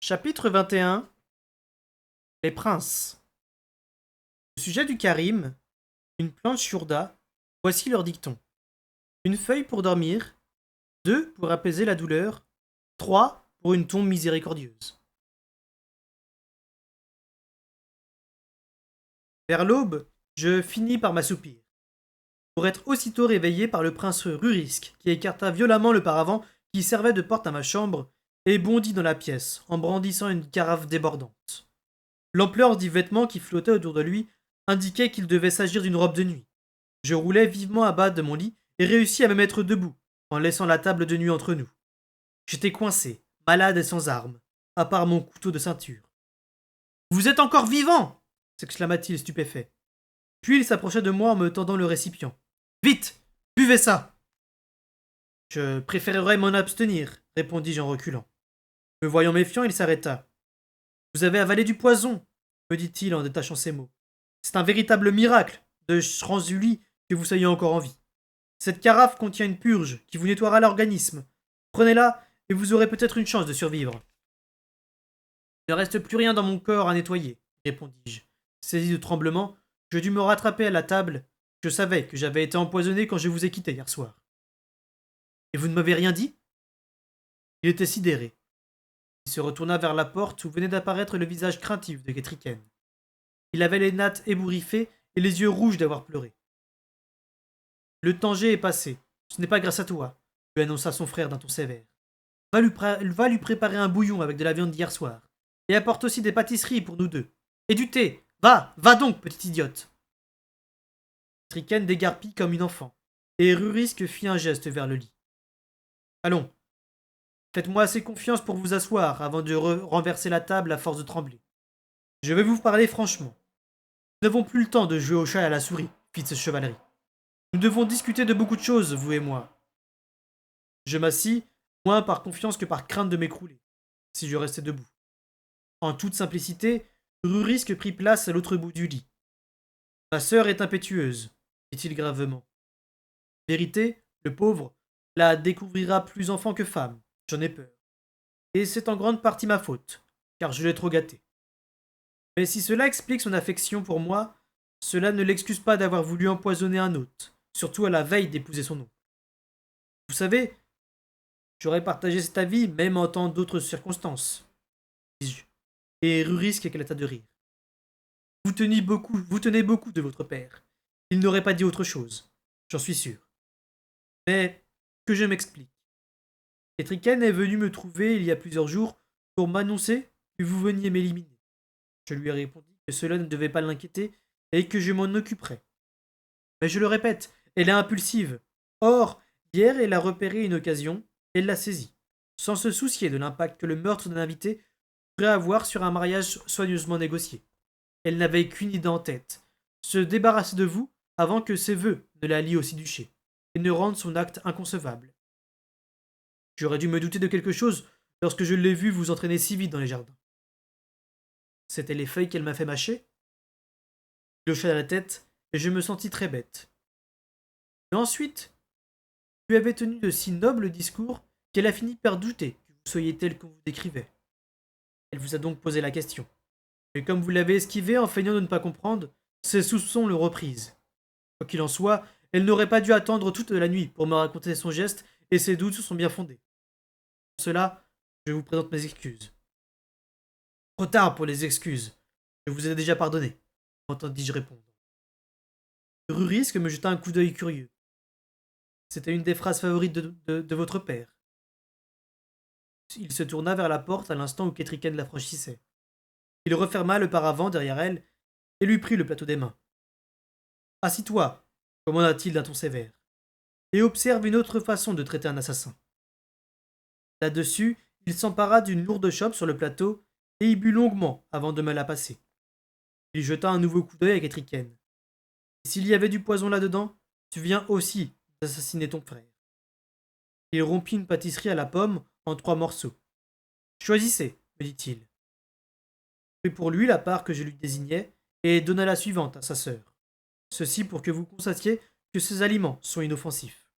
Chapitre 21. Les princes. Au sujet du Karim, une planche Shurda, voici leur dicton. Une feuille pour dormir, 2 pour apaiser la douleur, 3 pour une tombe miséricordieuse. Vers l'aube, je finis par m'assoupir, pour être aussitôt réveillé par le prince Rurisk, qui écarta violemment le paravent qui servait de porte à ma chambre, et bondit dans la pièce, en brandissant une carafe débordante. L'ampleur du vêtement qui flottait autour de lui indiquait qu'il devait s'agir d'une robe de nuit. Je roulai vivement à bas de mon lit et réussis à me mettre debout, en laissant la table de nuit entre nous. J'étais coincé, malade et sans armes, à part mon couteau de ceinture. Vous êtes encore vivant s'exclama-t-il stupéfait. Puis il s'approcha de moi en me tendant le récipient. Vite buvez ça. Je préférerais m'en abstenir, répondis-je en reculant. Me voyant méfiant, il s'arrêta. Vous avez avalé du poison, me dit-il en détachant ses mots. C'est un véritable miracle de Shranzuli que vous soyez encore en vie. Cette carafe contient une purge qui vous nettoiera l'organisme. Prenez-la et vous aurez peut-être une chance de survivre. Il ne reste plus rien dans mon corps à nettoyer, répondis-je. Saisi de tremblement, je dus me rattraper à la table. Je savais que j'avais été empoisonné quand je vous ai quitté hier soir. Et vous ne m'avez rien dit? Il était sidéré. Il se retourna vers la porte où venait d'apparaître le visage craintif de Getriken. Il avait les nattes ébouriffées et les yeux rouges d'avoir pleuré. Le danger est passé. Ce n'est pas grâce à toi, lui annonça son frère d'un ton sévère. Va lui préparer un bouillon avec de la viande d'hier soir. Et apporte aussi des pâtisseries pour nous deux. Et du thé. Va donc, petite idiote. Triken dégarpit comme une enfant, et Rurisk fit un geste vers le lit. Allons, faites-moi assez confiance pour vous asseoir avant de renverser la table à force de trembler. Je vais vous parler franchement. Nous n'avons plus le temps de jouer au chat et à la souris, fit ce chevalerie. Nous devons discuter de beaucoup de choses, vous et moi. Je m'assis, moins par confiance que par crainte de m'écrouler, si je restais debout. En toute simplicité, Rurisk prit place à l'autre bout du lit. Ma sœur est impétueuse, dit-il gravement. Vérité, le pauvre, la découvrira plus enfant que femme, j'en ai peur. Et c'est en grande partie ma faute, car je l'ai trop gâtée. Mais si cela explique son affection pour moi, cela ne l'excuse pas d'avoir voulu empoisonner un hôte, surtout à la veille d'épouser son oncle. Vous savez, j'aurais partagé cet avis même en tant d'autres circonstances, dis-je, et Rurisk éclata de rire. Vous tenez beaucoup de votre père. Il n'aurait pas dit autre chose, j'en suis sûr. Mais que je m'explique. Etriken est venu me trouver il y a plusieurs jours pour m'annoncer que vous veniez m'éliminer. Je lui ai répondu que cela ne devait pas l'inquiéter et que je m'en occuperais. Mais je le répète, elle est impulsive. Or, hier, elle a repéré une occasion, elle l'a saisie, sans se soucier de l'impact que le meurtre d'un invité pourrait avoir sur un mariage soigneusement négocié. Elle n'avait qu'une idée en tête, se débarrasser de vous avant que ses vœux ne la lient aussi duché, et ne rendent son acte inconcevable. J'aurais dû me douter de quelque chose lorsque je l'ai vu vous entraîner si vite dans les jardins. C'étaient les feuilles qu'elle m'a fait mâcher? Je hocha la tête, et je me sentis très bête. Et ensuite, lui avait tenu de si nobles discours qu'elle a fini par douter que vous soyez tel qu'on vous décrivait. Elle vous a donc posé la question. Mais comme vous l'avez esquivé en feignant de ne pas comprendre, ses soupçons le reprisent. Quoi qu'il en soit, elle n'aurait pas dû attendre toute la nuit pour me raconter son geste, et ses doutes sont bien fondés. Pour cela, je vous présente mes excuses. Trop tard pour les excuses. Je vous ai déjà pardonné, entendis-je répondre. Rurisk me jeta un coup d'œil curieux. C'était une des phrases favorites de votre père. Il se tourna vers la porte à l'instant où Ketriken la franchissait. Il referma le paravent derrière elle et lui prit le plateau des mains. Assis-toi, commanda-t-il d'un ton sévère, et observe une autre façon de traiter un assassin. Là-dessus, il s'empara d'une lourde chope sur le plateau et y but longuement avant de me la passer. Il jeta un nouveau coup d'œil à Ketriken. Et s'il y avait du poison là-dedans, tu viens aussi d'assassiner ton frère. Il rompit une pâtisserie à la pomme en 3 morceaux. Choisissez, me dit-il. Je pris pour lui la part que je lui désignais et donna la suivante à sa sœur. Ceci pour que vous constatiez que ces aliments sont inoffensifs.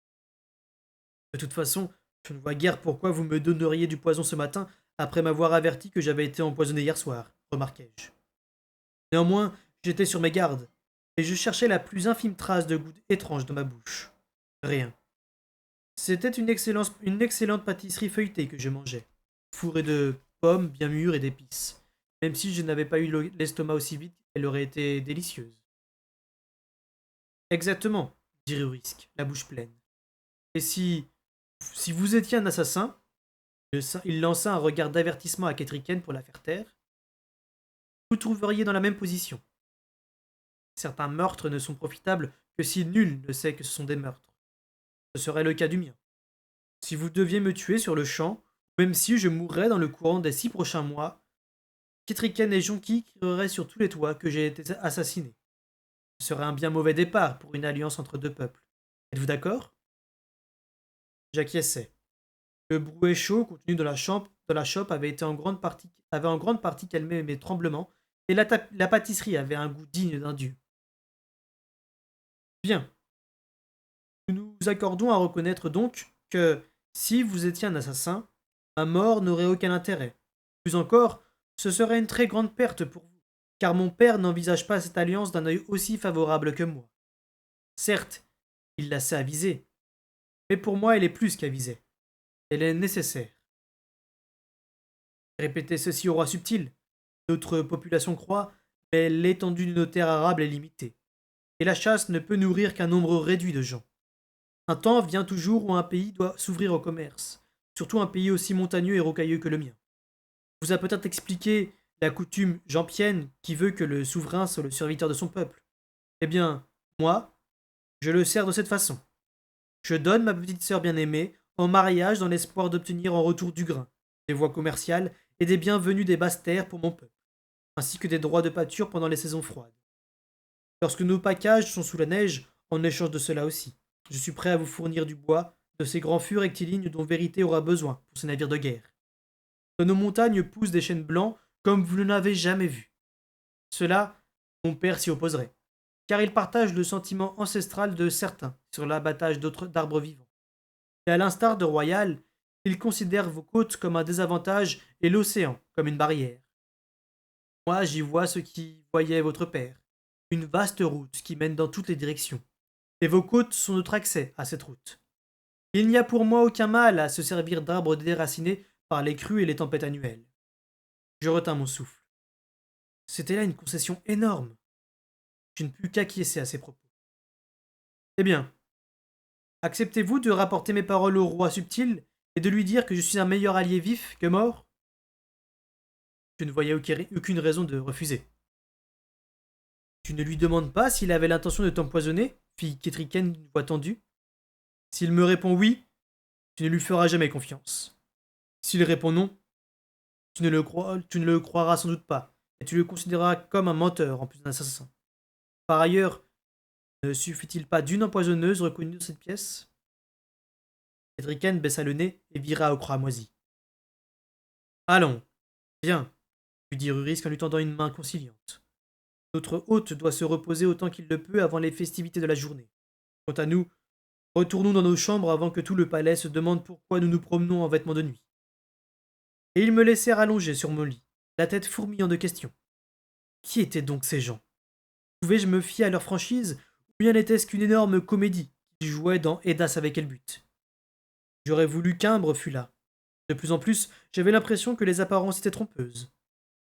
De toute façon, je ne vois guère pourquoi vous me donneriez du poison ce matin après m'avoir averti que j'avais été empoisonné hier soir, remarquai-je. Néanmoins, j'étais sur mes gardes, et je cherchais la plus infime trace de goût étrange dans ma bouche. Rien. C'était une excellente pâtisserie feuilletée que je mangeais, fourrée de pommes bien mûres et d'épices. Même si je n'avais pas eu l'estomac aussi vite, elle aurait été délicieuse. Exactement, dit Rurisk, la bouche pleine. Et si vous étiez un assassin, il lança un regard d'avertissement à Ketriken pour la faire taire, vous trouveriez dans la même position. Certains meurtres ne sont profitables que si nul ne sait que ce sont des meurtres. Ce serait le cas du mien. Si vous deviez me tuer sur le champ, même si je mourrais dans le courant des 6 prochains mois, Ketriken et Jonki crieraient sur tous les toits que j'ai été assassiné. Ce serait un bien mauvais départ pour une alliance entre deux peuples. Êtes-vous d'accord? J'acquiesçais. Le brouet chaud contenu dans la chope avait en grande partie calmé mes tremblements, et la pâtisserie avait un goût digne d'un dieu. Bien, nous nous accordons à reconnaître donc que, si vous étiez un assassin, ma mort n'aurait aucun intérêt. Plus encore, ce serait une très grande perte pour vous, car mon père n'envisage pas cette alliance d'un œil aussi favorable que moi. Certes, il l'a sait aviser, mais pour moi elle est plus qu'avisée. Elle est nécessaire. Répétez ceci au roi subtil. Notre population croît, mais l'étendue de nos terres arables est limitée. Et la chasse ne peut nourrir qu'un nombre réduit de gens. Un temps vient toujours où un pays doit s'ouvrir au commerce, surtout un pays aussi montagneux et rocailleux que le mien. Vous a peut-être expliqué la coutume jampienne qui veut que le souverain soit le serviteur de son peuple. Eh bien, moi, je le sers de cette façon. Je donne ma petite sœur bien-aimée en mariage dans l'espoir d'obtenir en retour du grain, des voies commerciales et des bienvenus des basses terres pour mon peuple, ainsi que des droits de pâture pendant les saisons froides. Lorsque nos packages sont sous la neige, en échange de cela aussi, je suis prêt à vous fournir du bois, de ces grands fûts rectilignes dont Vérité aura besoin pour ses navires de guerre. Dans nos montagnes poussent des chênes blancs comme vous ne l'avez jamais vu. Cela, mon père s'y opposerait, car il partage le sentiment ancestral de certains sur l'abattage d'arbres vivants. Et à l'instar de Royal, il considère vos côtes comme un désavantage et l'océan comme une barrière. Moi, j'y vois ce qui voyait votre père, une vaste route qui mène dans toutes les directions. Et vos côtes sont notre accès à cette route. Il n'y a pour moi aucun mal à se servir d'arbres déracinés par les crues et les tempêtes annuelles. Je retins mon souffle. C'était là une concession énorme. Je ne pus qu'acquiescer à ses propos. Eh bien, acceptez-vous de rapporter mes paroles au roi subtil et de lui dire que je suis un meilleur allié vif que mort? Je ne voyais aucune raison de refuser. Tu ne lui demandes pas s'il avait l'intention de t'empoisonner fit Ketriken d'une voix tendue. S'il me répond oui, tu ne lui feras jamais confiance. S'il répond non, tu ne le croiras sans doute pas, et tu le considéreras comme un menteur en plus d'un assassin. Par ailleurs, ne suffit-il pas d'une empoisonneuse reconnue dans cette pièce? Ketriken baissa le nez et vira au cramoisi. Allons, viens, lui dit Rurisk en lui tendant une main conciliante. Notre hôte doit se reposer autant qu'il le peut avant les festivités de la journée. Quant à nous, retournons dans nos chambres avant que tout le palais se demande pourquoi nous nous promenons en vêtements de nuit. Et ils me laissèrent allongé sur mon lit, la tête fourmillant de questions. Qui étaient donc ces gens? Pouvais-je me fier à leur franchise, ou bien n'était-ce qu'une énorme comédie qu'ils jouaient dans Edas avec quel but? J'aurais voulu qu'Imbre fût là. De plus en plus, j'avais l'impression que les apparences étaient trompeuses.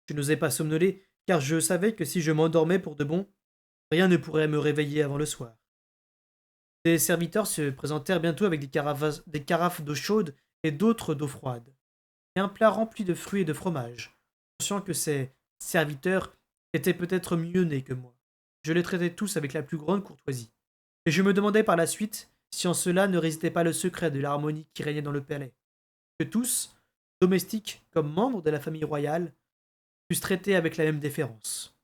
Je n'osais pas somnoler, car je savais que si je m'endormais pour de bon, rien ne pourrait me réveiller avant le soir. Des serviteurs se présentèrent bientôt avec des carafes d'eau chaude et d'autres d'eau froide, et un plat rempli de fruits et de fromage, conscient que ces serviteurs étaient peut-être mieux nés que moi. Je les traitais tous avec la plus grande courtoisie, et je me demandais par la suite si en cela ne résidait pas le secret de l'harmonie qui régnait dans le palais, que tous, domestiques comme membres de la famille royale, fussent traités avec la même déférence.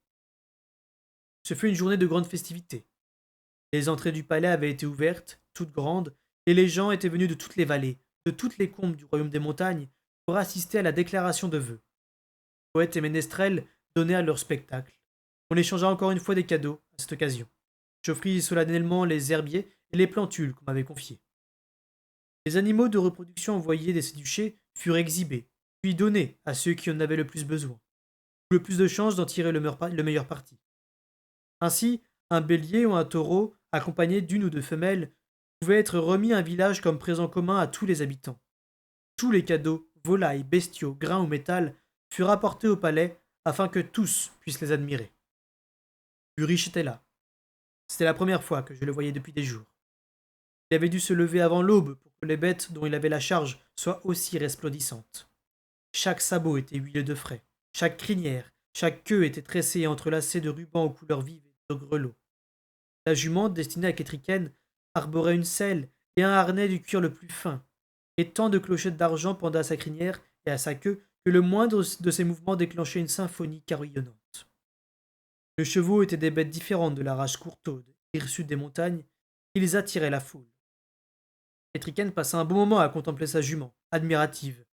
Ce fut une journée de grande festivité. Les entrées du palais avaient été ouvertes, toutes grandes, et les gens étaient venus de toutes les vallées, de toutes les combes du royaume des montagnes, pour assister à la déclaration de vœux. Poètes et ménestrels donnèrent leur spectacle. On échangea encore une fois des cadeaux à cette occasion. J'offris solennellement les herbiers et les plantules qu'on m'avait confiés. Les animaux de reproduction envoyés des séduchés furent exhibés, puis donner à ceux qui en avaient le plus besoin, ou le plus de chances d'en tirer le meilleur parti. Ainsi, un bélier ou un taureau, accompagné d'une ou deux femelles, pouvait être remis à un village comme présent commun à tous les habitants. Tous les cadeaux, volailles, bestiaux, grains ou métal, furent apportés au palais afin que tous puissent les admirer. Ulrich était là. C'était la première fois que je le voyais depuis des jours. Il avait dû se lever avant l'aube pour que les bêtes dont il avait la charge soient aussi resplendissantes. Chaque sabot était huilé de frais, chaque crinière, chaque queue était tressée et entrelacée de rubans aux couleurs vives et de grelots. La jument destinée à Ketriken arborait une selle et un harnais du cuir le plus fin, et tant de clochettes d'argent pendaient à sa crinière et à sa queue que le moindre de ses mouvements déclenchait une symphonie carillonnante. Les chevaux étaient des bêtes différentes de la race courtaude, hirsute des montagnes, ils attiraient la foule. Ketriken passa un bon moment à contempler sa jument, admirative,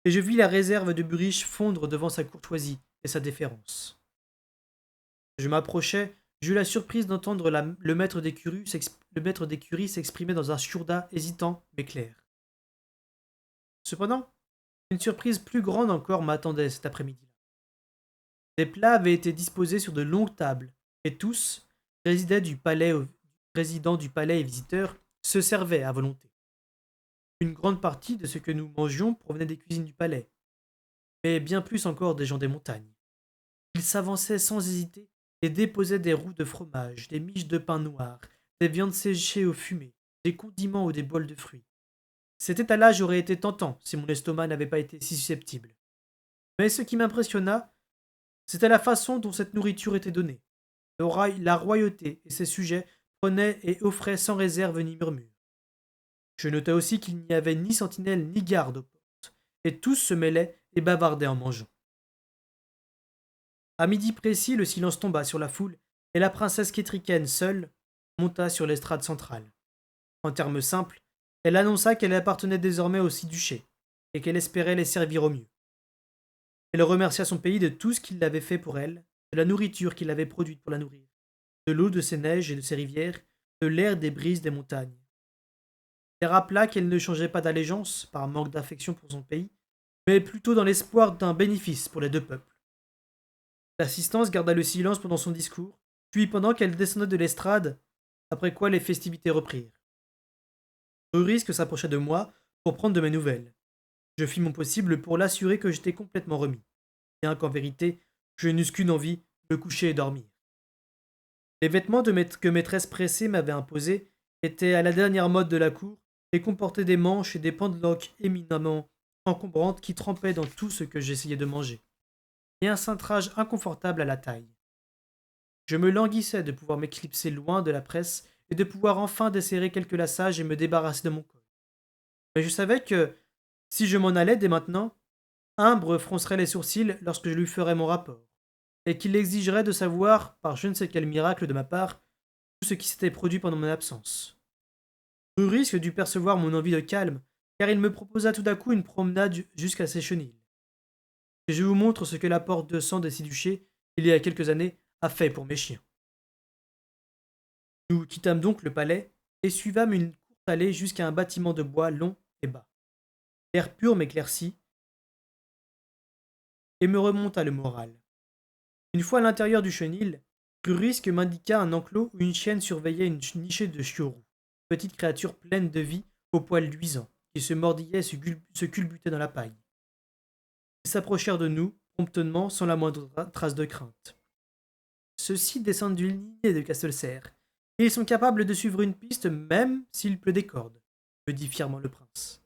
et je vis la réserve de Burich fondre devant sa courtoisie et sa déférence. Je m'approchai, j'eus la surprise d'entendre le maître d'écurie s'exprimer dans un shurda hésitant mais clair. Cependant, une surprise plus grande encore m'attendait cet après-midi-là. Des plats avaient été disposés sur de longues tables, et tous, résidents du palais et visiteurs, se servaient à volonté. Une grande partie de ce que nous mangions provenait des cuisines du palais, mais bien plus encore des gens des montagnes. Ils s'avançaient sans hésiter et déposaient des roux de fromage, des miches de pain noir, des viandes séchées au fumé, des condiments ou des bols de fruits. Cet étalage aurait été tentant si mon estomac n'avait pas été si susceptible. Mais ce qui m'impressionna, c'était la façon dont cette nourriture était donnée. La royauté et ses sujets prenaient et offraient sans réserve ni murmure. Je notai aussi qu'il n'y avait ni sentinelle ni garde aux portes, et tous se mêlaient et bavardaient en mangeant. À midi précis, le silence tomba sur la foule, et la princesse Ketriken seule monta sur l'estrade centrale. En termes simples, elle annonça qu'elle appartenait désormais au Six-Duché, et qu'elle espérait les servir au mieux. Elle remercia son pays de tout ce qu'il avait fait pour elle, de la nourriture qu'il avait produite pour la nourrir, de l'eau de ses neiges et de ses rivières, de l'air des brises des montagnes. Elle rappela qu'elle ne changeait pas d'allégeance par manque d'affection pour son pays, mais plutôt dans l'espoir d'un bénéfice pour les deux peuples. L'assistance garda le silence pendant son discours, puis pendant qu'elle descendait de l'estrade, après quoi les festivités reprirent. Rurisk s'approcha de moi pour prendre de mes nouvelles. Je fis mon possible pour l'assurer que j'étais complètement remis, bien qu'en vérité, je n'eusse qu'une envie, me coucher et dormir. Les vêtements que maîtresse pressée m'avait imposés étaient à la dernière mode de la cour et comportaient des manches et des pendeloques éminemment encombrantes qui trempaient dans tout ce que j'essayais de manger, et un cintrage inconfortable à la taille. Je me languissais de pouvoir m'éclipser loin de la presse et de pouvoir enfin desserrer quelques lassages et me débarrasser de mon col. Mais je savais que, si je m'en allais dès maintenant, Imbre froncerait les sourcils lorsque je lui ferais mon rapport, et qu'il exigerait de savoir, par je ne sais quel miracle de ma part, tout ce qui s'était produit pendant mon absence. Rurisk dut percevoir mon envie de calme, car il me proposa tout à coup une promenade jusqu'à ses chenilles. Et je vous montre ce que la porte de sang des Six-Duchés, il y a quelques années, a fait pour mes chiens. Nous quittâmes donc le palais et suivâmes une courte allée jusqu'à un bâtiment de bois long et bas. L'air pur m'éclaircit et me remonta le moral. Une fois à l'intérieur du chenil, Rurisk m'indiqua un enclos où une chienne surveillait une nichée de chiourous, petite créature pleine de vie, aux poils luisants, qui se mordillait et se culbutait dans la paille. Ils s'approchèrent de nous, promptement, sans la moindre trace de crainte. Ceux-ci descendent d'une lignée de Castelcerre, et ils sont capables de suivre une piste même s'il pleut des cordes, me dit fièrement le prince.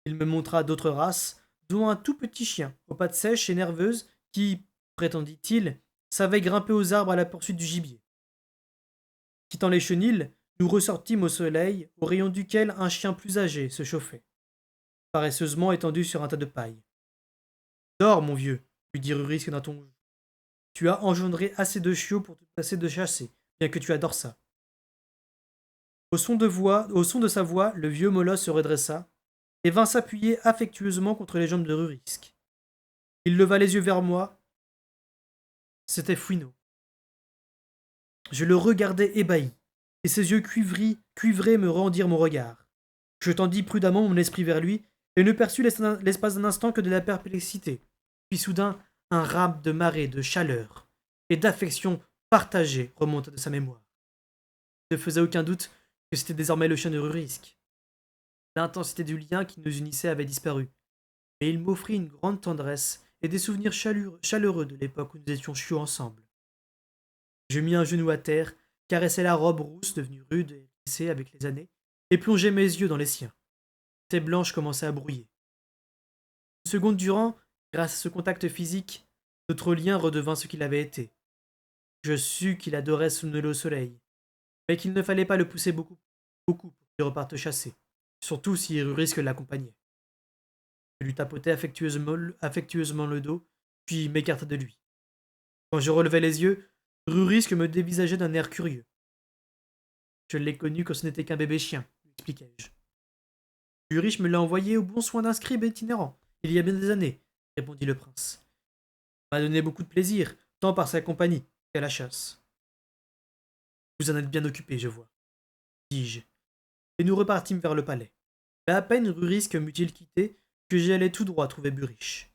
Il me montra d'autres races, dont un tout petit chien, aux pattes sèches et nerveuses, qui, prétendit-il, savait grimper aux arbres à la poursuite du gibier. Quittant les chenils, nous ressortîmes au soleil, au rayon duquel un chien plus âgé se chauffait, paresseusement étendu sur un tas de paille. Dors, mon vieux, lui dit Rurisk d'un ton. Tu as engendré assez de chiots pour te passer de chasser, bien que tu adores ça. Au son de sa voix, le vieux molosse se redressa et vint s'appuyer affectueusement contre les jambes de Rurisk. Il leva les yeux vers moi. C'était Fouineau. Je le regardais ébahi, et ses yeux cuivrés me rendirent mon regard. Je tendis prudemment mon esprit vers lui, et ne perçut l'espace d'un instant que de la perplexité. Puis soudain, un rame de marée de chaleur et d'affection partagée remonta de sa mémoire. Il ne faisait aucun doute que c'était désormais le chien de Rurisk. L'intensité du lien qui nous unissait avait disparu, mais il m'offrit une grande tendresse et des souvenirs chaleureux de l'époque où nous étions chiots ensemble. Je mis un genou à terre, caressai la robe rousse devenue rude et lissée avec les années, et plongeai mes yeux dans les siens. Tes blanches commençaient à brouiller. Une seconde durant, grâce à ce contact physique, notre lien redevint ce qu'il avait été. Je sus qu'il adorait somnoler au soleil, mais qu'il ne fallait pas le pousser beaucoup pour qu'il reparte chasser, surtout si Rurisque l'accompagnait. Je lui tapotai affectueusement le dos, puis m'écartai de lui. Quand je relevai les yeux, Rurisque me dévisageait d'un air curieux. Je l'ai connu quand ce n'était qu'un bébé chien, lui expliquai-je. Ulrich me l'a envoyé au bon soin d'un scribe itinérant, il y a bien des années, répondit le prince. Il m'a donné beaucoup de plaisir, tant par sa compagnie qu'à la chasse. Vous en êtes bien occupé, je vois, dis-je, et nous repartîmes vers le palais. Mais à peine Rurisque m'eut-il quitté que j'y allais tout droit trouver Burich.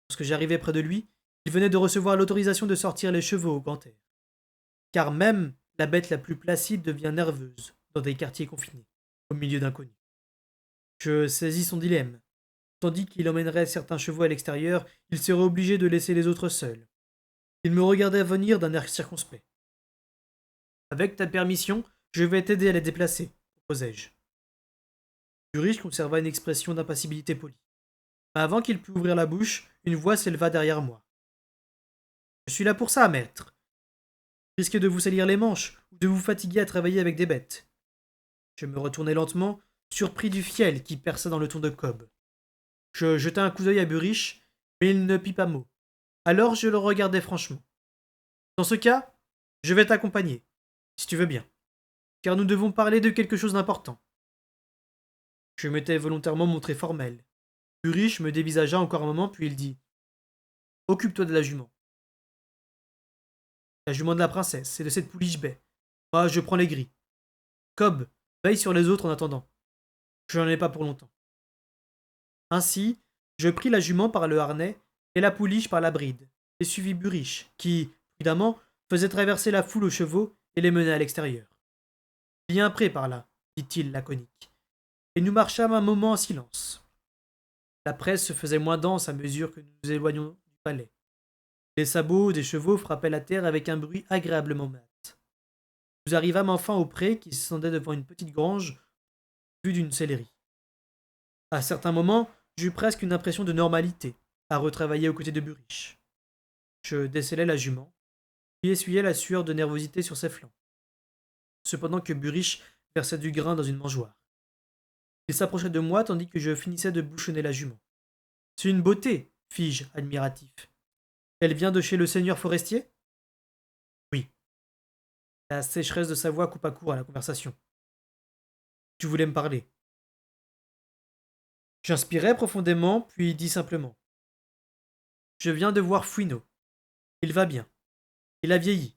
Lorsque j'arrivai près de lui, il venait de recevoir l'autorisation de sortir les chevaux au grand air. Car même la bête la plus placide devient nerveuse dans des quartiers confinés, au milieu d'inconnus. Je saisis son dilemme. Tandis qu'il emmènerait certains chevaux à l'extérieur, il serait obligé de laisser les autres seuls. Il me regardait venir d'un air circonspect. Avec ta permission, je vais t'aider à les déplacer, proposai-je. Ulrich conserva une expression d'impassibilité polie. Mais avant qu'il pût ouvrir la bouche, une voix s'éleva derrière moi. Je suis là pour ça, maître. Risquez de vous salir les manches ou de vous fatiguer à travailler avec des bêtes. Je me retournai lentement, surpris du fiel qui perça dans le ton de Cobb. Je jetai un coup d'œil à Burich, mais il ne pit pas mot. Alors je le regardai franchement. Dans ce cas, je vais t'accompagner, si tu veux bien, car nous devons parler de quelque chose d'important. Je m'étais volontairement montré formel. Burich me dévisagea encore un moment, puis il dit occupe-toi de la jument. La jument de la princesse, et de cette pouliche baie. Moi, je prends les gris. Cobb, veille sur les autres en attendant. Je n'en ai pas pour longtemps. Ainsi, je pris la jument par le harnais et la pouliche par la bride, et suivis Burich, qui, prudemment, faisait traverser la foule aux chevaux et les menait à l'extérieur. Bien près par là, dit-il laconique, et nous marchâmes un moment en silence. La presse se faisait moins dense à mesure que nous nous éloignions du palais. Les sabots des chevaux frappaient la terre avec un bruit agréablement mat. Nous arrivâmes enfin au pré qui s'étendait devant une petite grange vue d'une sellerie. À certains moments, j'eus presque une impression de normalité à retravailler aux côtés de Burich. Je décellai la jument, puis essuyai la sueur de nervosité sur ses flancs, cependant que Burich versait du grain dans une mangeoire. Il s'approcha de moi tandis que je finissais de bouchonner la jument. C'est une beauté, fis-je, admiratif. Elle vient de chez le seigneur forestier? Oui. La sécheresse de sa voix coupa court à la conversation. Tu voulais me parler. J'inspirai profondément, puis dis simplement. Je viens de voir Fouineau. Il va bien. Il a vieilli.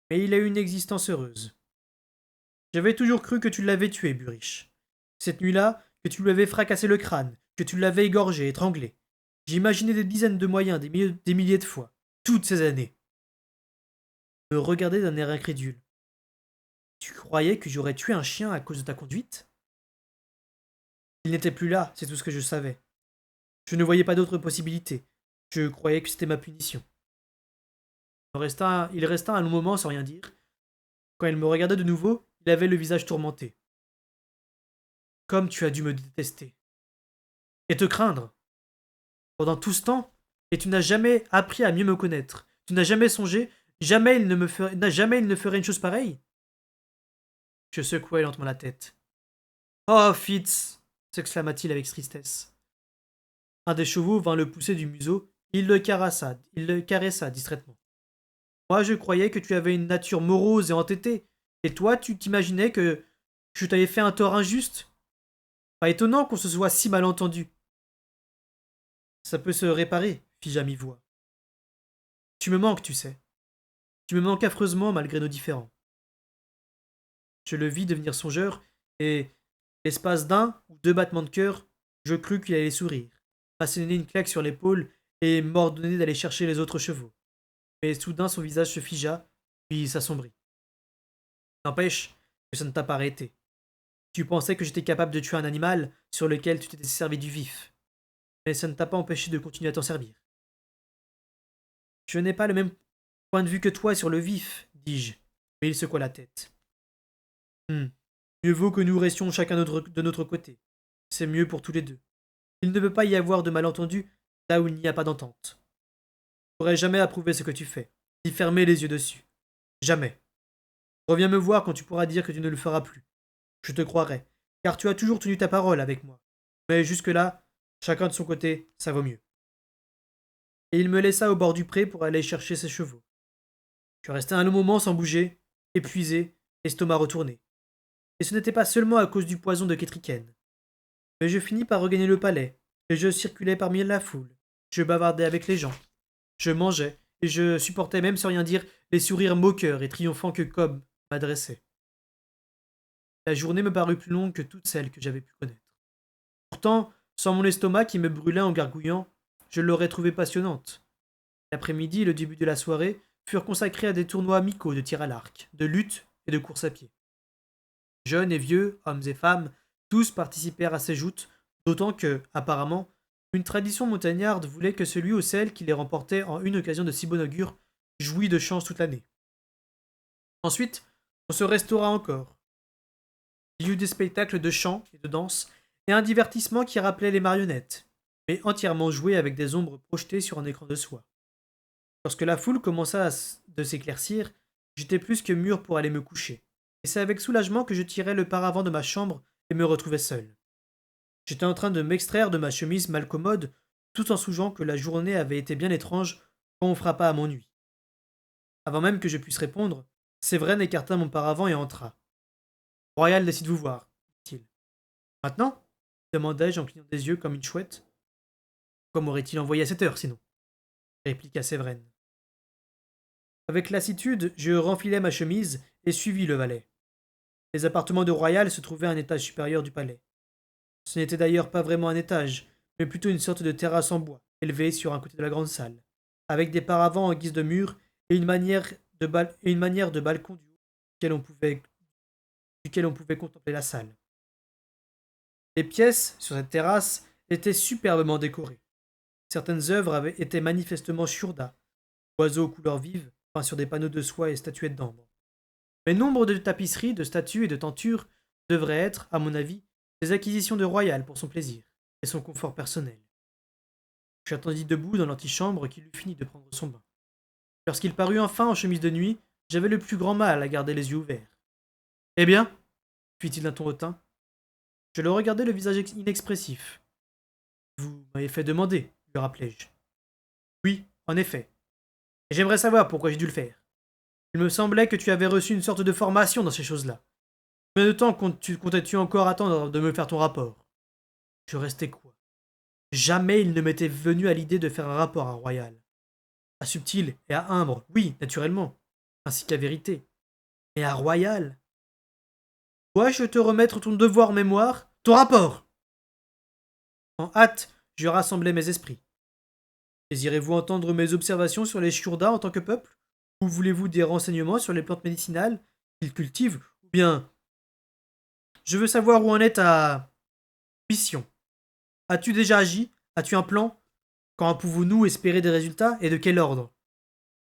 Mais il a eu une existence heureuse. J'avais toujours cru que tu l'avais tué, Burich. Cette nuit-là, que tu lui avais fracassé le crâne, que tu l'avais égorgé, étranglé. J'imaginais des dizaines de moyens, des milliers de fois, toutes ces années. Me regardait d'un air incrédule. Tu croyais que j'aurais tué un chien à cause de ta conduite? Il n'était plus là, c'est tout ce que je savais. Je ne voyais pas d'autre possibilité. Je croyais que c'était ma punition. Il resta un long moment sans rien dire. Quand il me regardait de nouveau, il avait le visage tourmenté. Comme tu as dû me détester. Et te craindre. Pendant tout ce temps, et tu n'as jamais appris à mieux me connaître. Tu n'as jamais songé, jamais il ne ferait une chose pareille. Je secouai lentement la tête. Oh, Fitz s'exclama-t-il avec tristesse. Un des chevaux vint le pousser du museau, et il le caressa distraitement. Moi, je croyais que tu avais une nature morose et entêtée, et toi, tu t'imaginais que je t'avais fait un tort injuste. Pas étonnant qu'on se soit si mal entendu. Ça peut se réparer, fis-je à mi-voix. Tu me manques, tu sais. Tu me manques affreusement malgré nos différends. Je le vis devenir songeur, et, l'espace d'un ou deux battements de cœur, Je crus qu'il allait sourire, m'asséner une claque sur l'épaule et m'ordonner d'aller chercher les autres chevaux. Mais soudain son visage se figea, puis s'assombrit. N'empêche que ça ne t'a pas arrêté. Tu pensais que j'étais capable de tuer un animal sur lequel tu t'étais servi du vif. Mais ça ne t'a pas empêché de continuer à t'en servir. Je n'ai pas le même point de vue que toi sur le vif, dis-je, mais il secoua la tête. Hmm. Mieux vaut que nous restions chacun de notre côté. C'est mieux pour tous les deux. Il ne peut pas y avoir de malentendu là où il n'y a pas d'entente. Je n'aurais jamais approuvé ce que tu fais, ni fermer les yeux dessus. Jamais. Reviens me voir quand tu pourras dire que tu ne le feras plus. Je te croirai, car tu as toujours tenu ta parole avec moi. Mais jusque-là, chacun de son côté, ça vaut mieux. Et il me laissa au bord du pré pour aller chercher ses chevaux. Je restai un long moment sans bouger, épuisé, l'estomac retourné. Et ce n'était pas seulement à cause du poison de Ketriken. Mais je finis par regagner le palais, et je circulais parmi la foule. Je bavardais avec les gens. Je mangeais, et je supportais même sans rien dire les sourires moqueurs et triomphants que Cobb m'adressait. La journée me parut plus longue que toutes celles que j'avais pu connaître. Pourtant, sans mon estomac qui me brûlait en gargouillant, je l'aurais trouvée passionnante. L'après-midi et le début de la soirée furent consacrés à des tournois amicaux de tir à l'arc, de lutte et de course à pied. Jeunes et vieux, hommes et femmes, tous participèrent à ces joutes, d'autant que, apparemment, une tradition montagnarde voulait que celui ou celle qui les remportait en une occasion de si bon augure jouît de chance toute l'année. Ensuite, on se restaura encore. Il y eut des spectacles de chant et de danse, et un divertissement qui rappelait les marionnettes, mais entièrement joué avec des ombres projetées sur un écran de soie. Lorsque la foule commença de s'éclaircir, j'étais plus que mûr pour aller me coucher, et c'est avec soulagement que je tirai le paravent de ma chambre et me retrouvai seul. J'étais en train de m'extraire de ma chemise mal commode, tout en songeant que la journée avait été bien étrange quand on frappa à mon nuit. Avant même que je puisse répondre, Sévren écarta mon paravent et entra. Royal décide vous voir, dit-il. Maintenant demandai-je en clignant des yeux comme une chouette. Comme aurait-il envoyé à cette heure, sinon répliqua Sévren. Avec lassitude, je renfilai ma chemise et suivis le valet. Les appartements de Royal se trouvaient à un étage supérieur du palais. Ce n'était d'ailleurs pas vraiment un étage, mais plutôt une sorte de terrasse en bois, élevée sur un côté de la grande salle, avec des paravents en guise de mur et une manière de balcon duquel on pouvait contempler la salle. Les pièces, sur cette terrasse, étaient superbement décorées. Certaines œuvres avaient été manifestement Shurda, oiseaux aux couleurs vives, peints sur des panneaux de soie et statuettes d'ambre. Mais nombre de tapisseries, de statues et de tentures devraient être, à mon avis, des acquisitions de Royal pour son plaisir et son confort personnel. J'attendis debout dans l'antichambre qu'il eut fini de prendre son bain. Lorsqu'il parut enfin en chemise de nuit, j'avais le plus grand mal à garder les yeux ouverts. Eh bien fit-il d'un ton hautain. Je le regardai le visage inexpressif. Vous m'avez fait demander, lui rappelai-je. Oui, en effet. Et j'aimerais savoir pourquoi j'ai dû le faire. Il me semblait que tu avais reçu une sorte de formation dans ces choses-là. Combien de temps comptais-tu encore attendre de me faire ton rapport? Je restais quoi? Jamais il ne m'était venu à l'idée de faire un rapport à Royal. À Subtil et à Imbre, oui, naturellement, ainsi qu'à Vérité. Mais à Royal? Dois-je te remettre ton devoir en mémoire? Ton rapport! En hâte, je rassemblai mes esprits. Désirez-vous entendre mes observations sur les Shurda en tant que peuple? Ou voulez-vous des renseignements sur les plantes médicinales qu'ils cultivent? Ou bien... Je veux savoir où en est ta... mission. As-tu déjà agi? As-tu un plan? Quand pouvons-nous espérer des résultats et de quel ordre?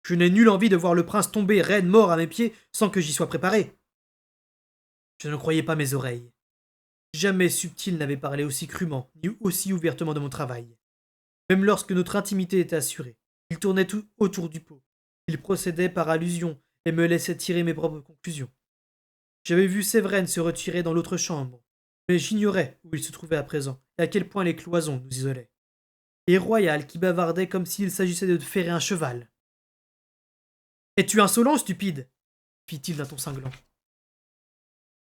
Je n'ai nulle envie de voir le prince tomber raide mort à mes pieds sans que j'y sois préparé. Je ne croyais pas mes oreilles. Jamais Subtil n'avait parlé aussi crûment, ni aussi ouvertement de mon travail. Même lorsque notre intimité était assurée, il tournait tout autour du pot. Il procédait par allusion et me laissait tirer mes propres conclusions. J'avais vu Sévren se retirer dans l'autre chambre, mais j'ignorais où il se trouvait à présent et à quel point les cloisons nous isolaient. Et Royal qui bavardait comme s'il s'agissait de ferrer un cheval. Es-tu insolent, stupide? Fit-il d'un ton cinglant.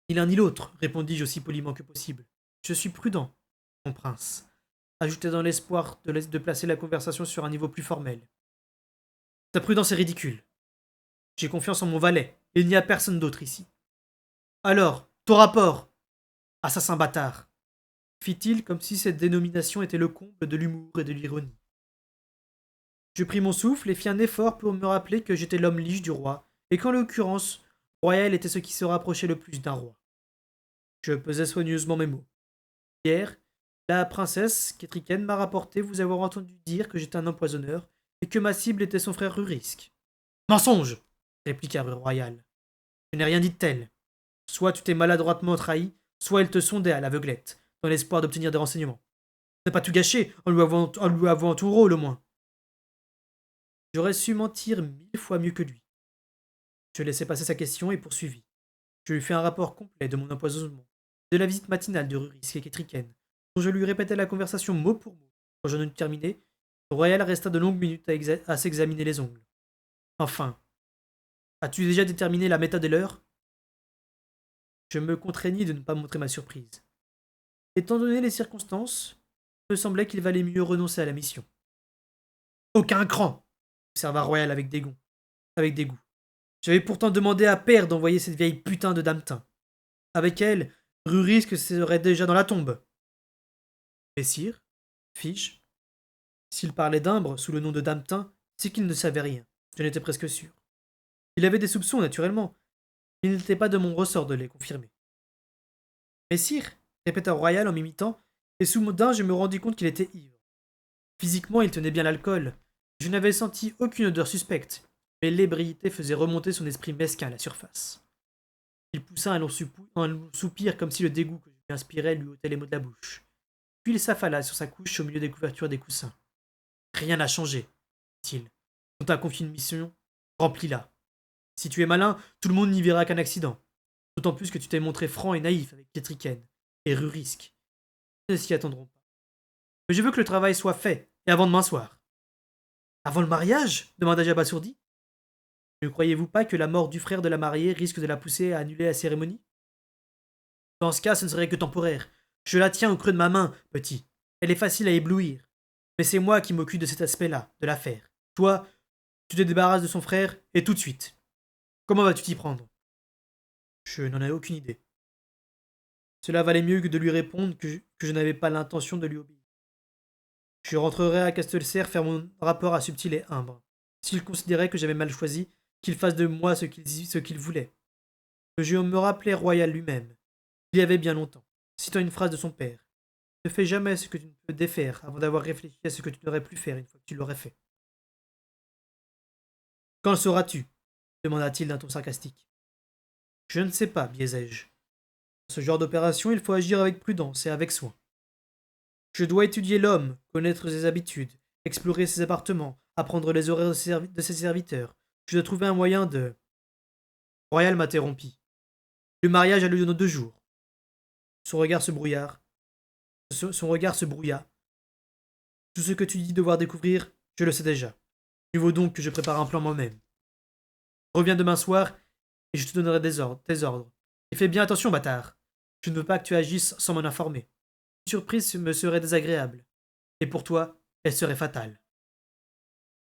Ni l'un ni l'autre, répondis-je aussi poliment que possible. Je suis prudent, mon prince, ajoutai dans l'espoir de placer la conversation sur un niveau plus formel. Ta prudence est ridicule. J'ai confiance en mon valet, et il n'y a personne d'autre ici. Alors, ton rapport, assassin bâtard. fit-il comme si cette dénomination était le comble de l'humour et de l'ironie. Je pris mon souffle et fis un effort pour me rappeler que j'étais l'homme lige du roi, et qu'en l'occurrence, royal était ce qui se rapprochait le plus d'un roi. Je pesais soigneusement mes mots. Hier, la princesse Ketriken m'a rapporté vous avoir entendu dire que j'étais un empoisonneur, et que ma cible était son frère Rurisk. Mensonge répliqua Royal. Je n'ai rien dit de tel. Soit tu t'es maladroitement trahi, soit elle te sondait à l'aveuglette, dans l'espoir d'obtenir des renseignements. Tu n'as pas tout gâché en lui avouant ton rôle au moins. J'aurais su mentir 1000 fois mieux que lui. Je laissai passer sa question et poursuivis. Je lui fis un rapport complet de mon empoisonnement, de la visite matinale de Rurisk et Ketriken, dont je lui répétais la conversation mot pour mot. Quand j'en eus terminé, Royal resta de longues minutes à s'examiner les ongles. Enfin, as-tu déjà déterminé la méthode et l'heure? Je me contraignis de ne pas montrer ma surprise. Étant donné les circonstances, il me semblait qu'il valait mieux renoncer à la mission. Aucun cran observa Royal avec dégoût. J'avais pourtant demandé à Père d'envoyer cette vieille putain de Dametin. Avec elle, Rurisk serait déjà dans la tombe. Mais sire, fis-je, s'il parlait d'Imbre sous le nom de Dametin, c'est qu'il ne savait rien. J'en étais presque sûr. Il avait des soupçons, naturellement. Il n'était pas de mon ressort de les confirmer. Mais sire, répéta Royal en m'imitant, et soudain je me rendis compte qu'il était ivre. Physiquement, il tenait bien l'alcool. Je n'avais senti aucune odeur suspecte, mais l'ébriété faisait remonter son esprit mesquin à la surface. Il poussa un long soupir comme si le dégoût que je lui inspirais lui ôtait les mots de la bouche. Puis il s'affala sur sa couche au milieu des couvertures des coussins. Rien n'a changé, dit-il. On t'a confié une mission, remplis-la. Si tu es malin, tout le monde n'y verra qu'un accident. D'autant plus que tu t'es montré franc et naïf avec Ketriken et Rurisk. Ils ne s'y attendront pas. Mais je veux que le travail soit fait, et avant demain soir. Avant le mariage demanda-je abasourdi. Ne croyez-vous pas que la mort du frère de la mariée risque de la pousser à annuler la cérémonie? Dans ce cas, ce ne serait que temporaire. Je la tiens au creux de ma main, petit. Elle est facile à éblouir. Mais c'est moi qui m'occupe de cet aspect-là, de l'affaire. Toi, tu te débarrasses de son frère, et tout de suite. Comment vas-tu t'y prendre? Je n'en ai aucune idée. Cela valait mieux que de lui répondre que je n'avais pas l'intention de lui obéir. Je rentrerai à Castelcer faire mon rapport à Subtil et Imbre. S'il considérait que j'avais mal choisi, qu'il fasse de moi ce qu'il voulait. Je me rappelais Royal lui-même. Il y avait bien longtemps, citant une phrase de son père. Ne fais jamais ce que tu ne peux défaire avant d'avoir réfléchi à ce que tu n'aurais pu faire une fois que tu l'aurais fait. Quand le sauras-tu? Demanda-t-il d'un ton sarcastique. Je ne sais pas, biaisai-je. Dans ce genre d'opération, il faut agir avec prudence et avec soin. Je dois étudier l'homme, connaître ses habitudes, explorer ses appartements, apprendre les horaires de ses serviteurs. Je dois trouver un moyen de... Royal m'interrompit. Le mariage a lieu dans 2 jours. Son regard se brouilla. Tout ce que tu dis devoir découvrir, je le sais déjà. Il vaut donc que je prépare un plan moi-même. Reviens demain soir et je te donnerai tes ordres. Et fais bien attention, bâtard. Je ne veux pas que tu agisses sans m'en informer. Une surprise me serait désagréable. Et pour toi, elle serait fatale.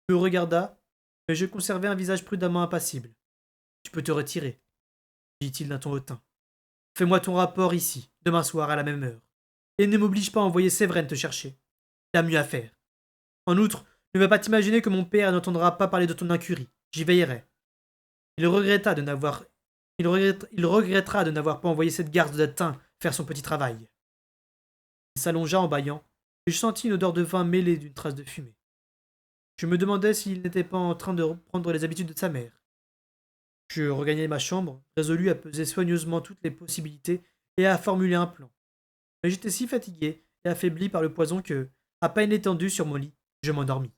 Il me regarda, mais je conservais un visage prudemment impassible. Tu peux te retirer, dit-il d'un ton hautain. Fais-moi ton rapport ici, demain soir à la même heure. Et ne m'oblige pas à envoyer Séverine te chercher. Il y a mieux à faire. En outre, ne va pas t'imaginer que mon père n'entendra pas parler de ton incurie. J'y veillerai. Il regrettera de n'avoir pas envoyé cette garde de datin faire son petit travail. Il s'allongea en bâillant, et je sentis une odeur de vin mêlée d'une trace de fumée. Je me demandais s'il n'était pas en train de reprendre les habitudes de sa mère. Je regagnai ma chambre, résolu à peser soigneusement toutes les possibilités et à formuler un plan. Mais j'étais si fatigué et affaibli par le poison que, à peine étendu sur mon lit, je m'endormis.